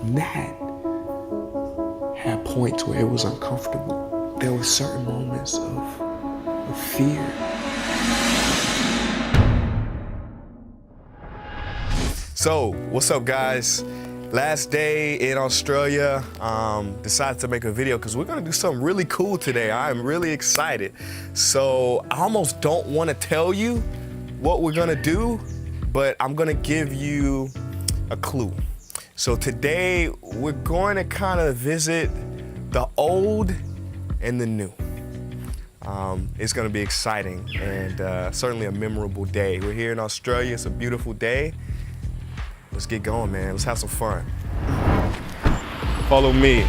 that had points where it was uncomfortable. There were certain moments of fear. So, what's up guys? Last day in Australia, decided to make a video because we're gonna do something really cool today. I'm really excited. So I almost don't wanna tell you what we're gonna do, but I'm gonna give you a clue. So today we're going to kind of visit the old and the new. It's gonna be exciting and certainly a memorable day. We're here in Australia, it's a beautiful day. Let's get going, man. Let's have some fun. Follow me.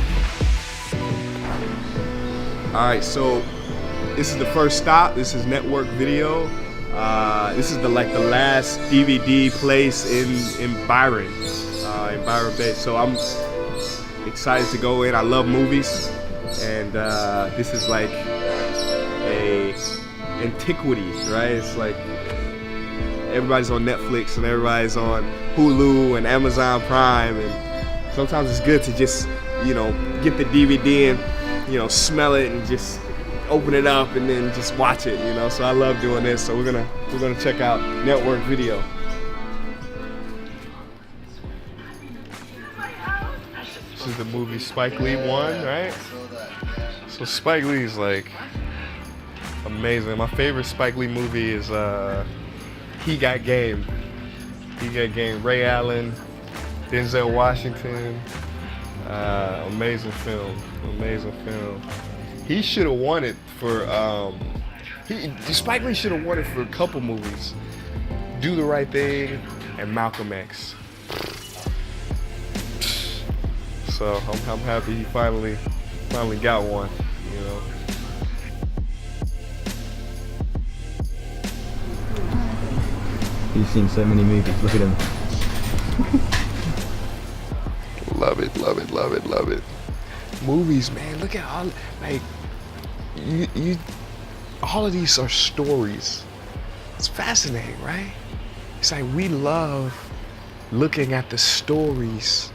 All right, so this is the first stop. This is Network Video. This is the last DVD place in Byron Bay. So I'm excited to go in. I love movies, and this is like a antiquity, right? It's like everybody's on Netflix and everybody's on Hulu and Amazon Prime, and sometimes it's good to just, you know, get the DVD and, you know, smell it and just open it up and then just watch it, you know. So I love doing this. So we're gonna check out Network Video. This is the movie Spike Lee one, right? So Spike Lee is like amazing. My favorite Spike Lee movie is He Got Game. He Got Game. Ray Allen, Denzel Washington. Amazing film. Amazing film. He should have won it for. Spike Lee should have won it for a couple movies. Do the Right Thing and Malcolm X. So I'm happy he finally got one. You know. You've seen so many movies, look at them. Love it, love it, love it, love it. Movies, man, look at all, like, all of these are stories. It's fascinating, right? It's like we love looking at the stories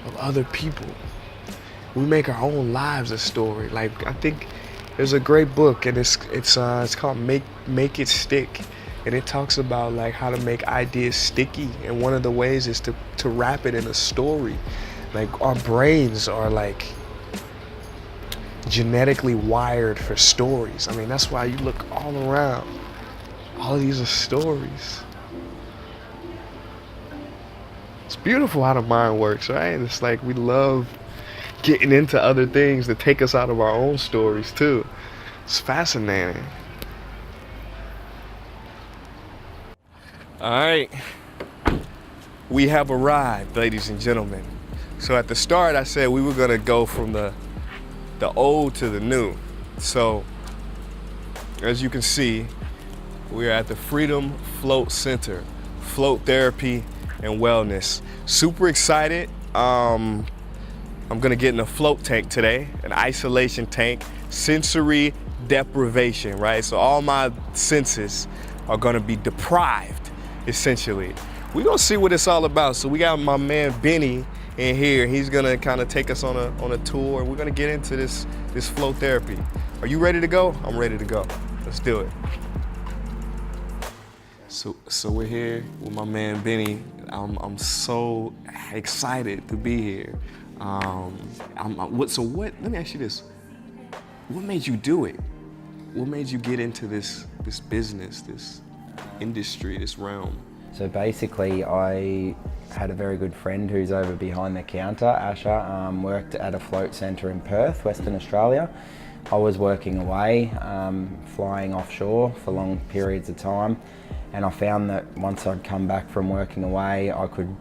of other people. We make our own lives a story. Like, I think there's a great book, and it's called Make It Stick. And it talks about like how to make ideas sticky, and one of the ways is to wrap it in a story. Like our brains are like genetically wired for stories. I mean, that's why you look all around. All of these are stories. It's beautiful how the mind works, right? And it's like we love getting into other things that take us out of our own stories too. It's fascinating. All right, we have arrived, ladies and gentlemen. So at the start, I said we were gonna go from the old to the new. So as you can see, we are at the Freedom Float Center, float therapy and wellness. Super excited. I'm gonna get in a float tank today, an isolation tank, sensory deprivation, right? So all my senses are gonna be deprived. Essentially, we're gonna see what it's all about. So we got my man Benny in here. He's gonna kind of take us on a tour. We're gonna get into this flow therapy. Are you ready to go? I'm ready to go. Let's do it. So we're here with my man Benny. I'm so excited to be here. Let me ask you this: what made you do it? What made you get into this business, this industry, this realm? So basically, I had a very good friend who's over behind the counter, Asher, worked at a float centre in Perth, Western Australia. I was working away, flying offshore for long periods of time, and I found that once I'd come back from working away, I could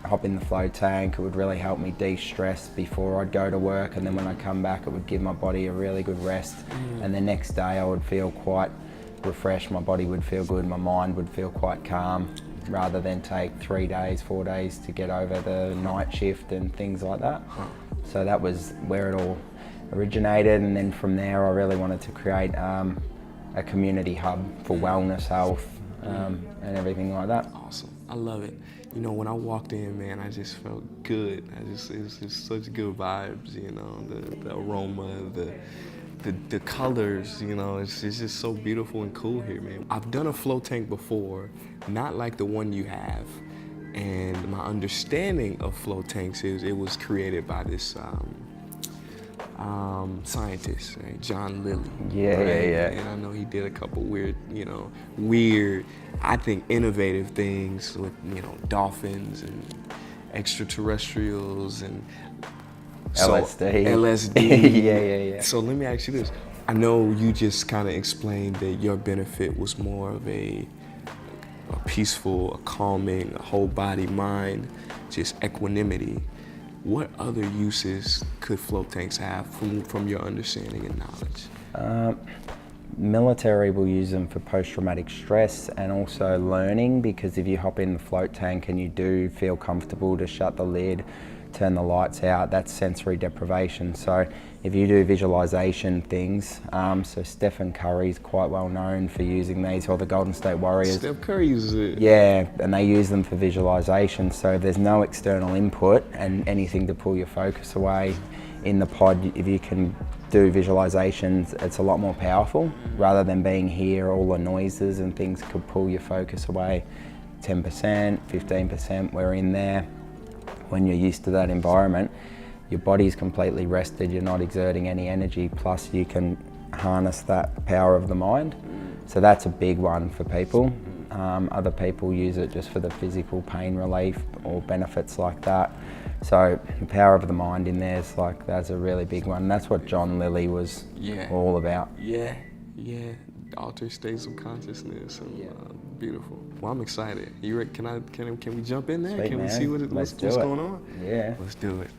hop in the float tank. It would really help me de-stress before I'd go to work, and then when I come back, it would give my body a really good rest. And the next day I would feel quite refreshed, my body would feel good, my mind would feel quite calm, rather than take 3 days, 4 days to get over the night shift and things like that. So that was where it all originated, and then from there I really wanted to create a community hub for wellness, health, and everything like that. Awesome, I love it. you know, when I walked in, man, I just felt good. It was just such good vibes, you know, the aroma, the colors, you know, it's just so beautiful and cool here, man. I've done a float tank before, not like the one you have. And my understanding of float tanks is it was created by this scientist, right? John Lilly. Yeah, right? yeah. And I know he did a couple weird, I think innovative things with, dolphins and extraterrestrials and LSD. LSD. Yeah. So let me ask you this. I know you just kind of explained that your benefit was more of a peaceful, a calming, a whole body, mind, just equanimity. What other uses could float tanks have from your understanding and knowledge? Military will use them for post-traumatic stress and also learning, because if you hop in the float tank and you do feel comfortable to shut the lid, turn the lights out, that's sensory deprivation. So if you do visualization things, so Stephen Curry's quite well known for using these, or the Golden State Warriors. Steph Curry uses it. Yeah, and they use them for visualization, so there's no external input and anything to pull your focus away. In the pod, if you can do visualizations, it's a lot more powerful. Rather than being here, all the noises and things could pull your focus away. 10%, 15%, we're in there. When you're used to that environment, your body's completely rested, you're not exerting any energy, plus you can harness that power of the mind. So that's a big one for people. Other people use it just for the physical pain relief or benefits like that. So the power of the mind in there is like, that's a really big one. That's what John Lilly was all about. Yeah. Altered states of consciousness and beautiful. Well, I'm excited. You ready? Can we jump in there? Sweet, can man. we see what's going on? Yeah. Let's do it.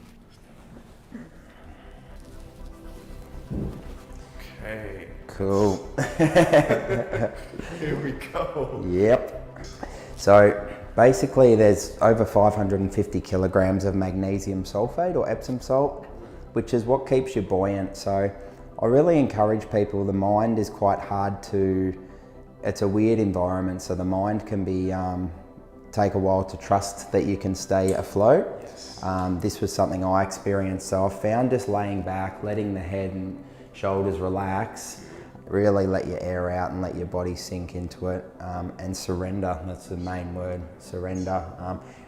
Okay. Cool. Here we go. Yep. So basically there's over 550 kilograms of magnesium sulfate or Epsom salt, which is what keeps you buoyant. So I really encourage people, the mind is quite hard it's a weird environment, so the mind can be, take a while to trust that you can stay afloat. Yes. This was something I experienced, so I found just laying back, letting the head and shoulders relax, really let your air out and let your body sink into it, and surrender, that's the main word, surrender,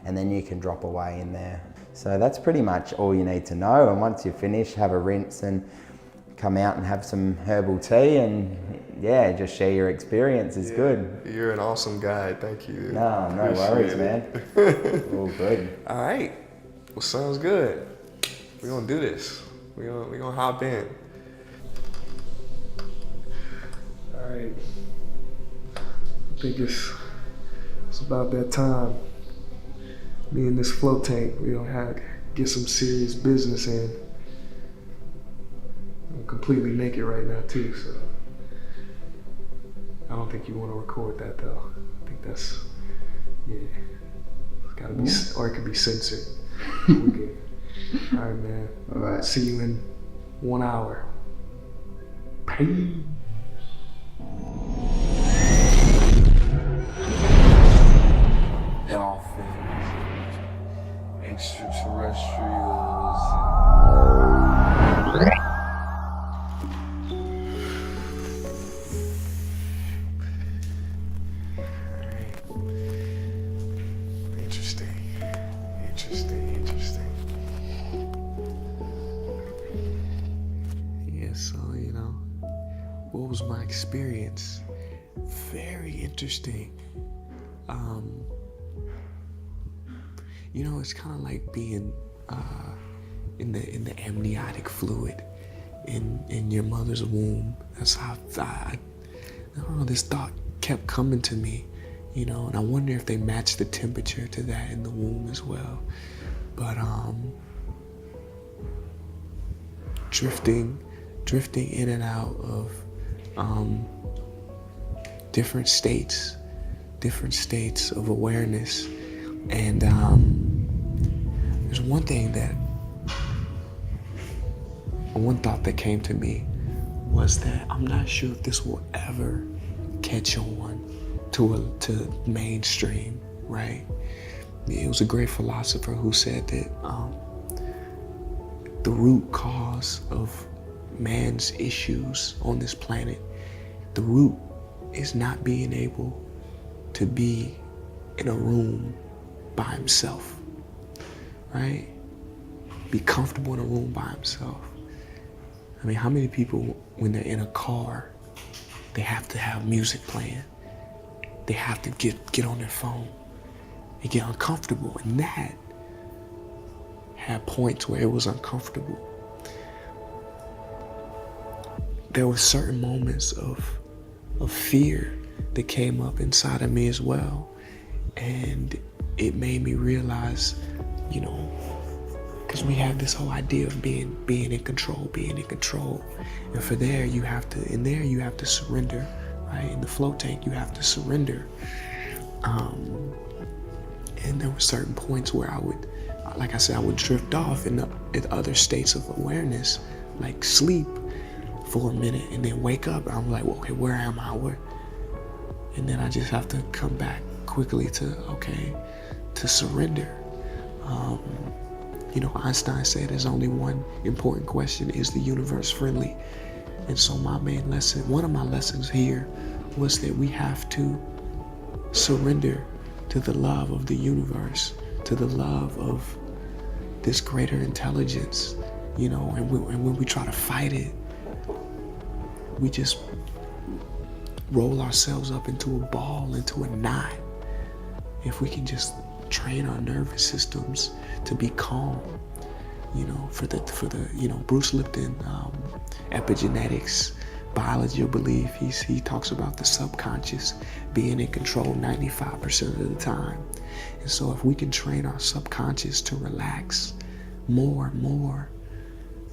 and then you can drop away in there. So that's pretty much all you need to know, and once you finish, have a rinse and come out and have some herbal tea and just share your experience. It's good. You're an awesome guy, thank you. No worries, man. All good. All right, well, sounds good. We're gonna do this. We're gonna hop in. All right, I think it's about that time. Me and this float tank, we don't have to get some serious business in. I'm completely naked right now too, so I don't think you want to record that though. I think that's, it's gotta be, or it could be censored. We're good. All right, man. All right. See you in 1 hour. Peace. Dolphins, extraterrestrials. Interesting. Yeah, so, what was my experience? Very interesting. It's kind of like being in the amniotic fluid in your mother's womb. That's how I don't know, this thought kept coming to me, and I wonder if they match the temperature to that in the womb as well. But drifting in and out of different states of awareness. And there's one thought that came to me was that I'm not sure if this will ever catch on to mainstream, right? it was a great philosopher who said that the root cause of man's issues on this planet, the root is not being able to be in a room by himself, right? Be comfortable in a room by himself. I mean, how many people, when they're in a car, they have to have music playing? They have to get on their phone. They get uncomfortable, and that had points where it was uncomfortable. There were certain moments of fear that came up inside of me as well, and it made me realize, you know, because we have this whole idea of being in control, and for there you have to surrender, right? In the float tank you have to surrender, and there were certain points where I would, like I said, I would drift off in other states of awareness, like sleep for a minute, and then wake up. I'm like, well, okay, where am I? And then I just have to come back quickly to surrender. You know, Einstein said there's only one important question: is the universe friendly? And so my main lesson, one of my lessons here, was that we have to surrender to the love of the universe, to the love of this greater intelligence, you know, and when we try to fight it, we just roll ourselves up into a ball, into a knot. If we can just train our nervous systems to be calm, you know, for the you know, Bruce Lipton, epigenetics, biology of belief, he talks about the subconscious being in control 95% of the time. And so if we can train our subconscious to relax more and more,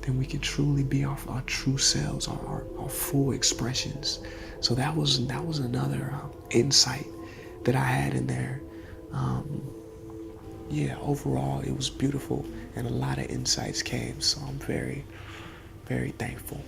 then we can truly be our true selves, our full expressions. So that was another insight that I had in there. Yeah, overall it was beautiful, and a lot of insights came, so I'm very, very thankful.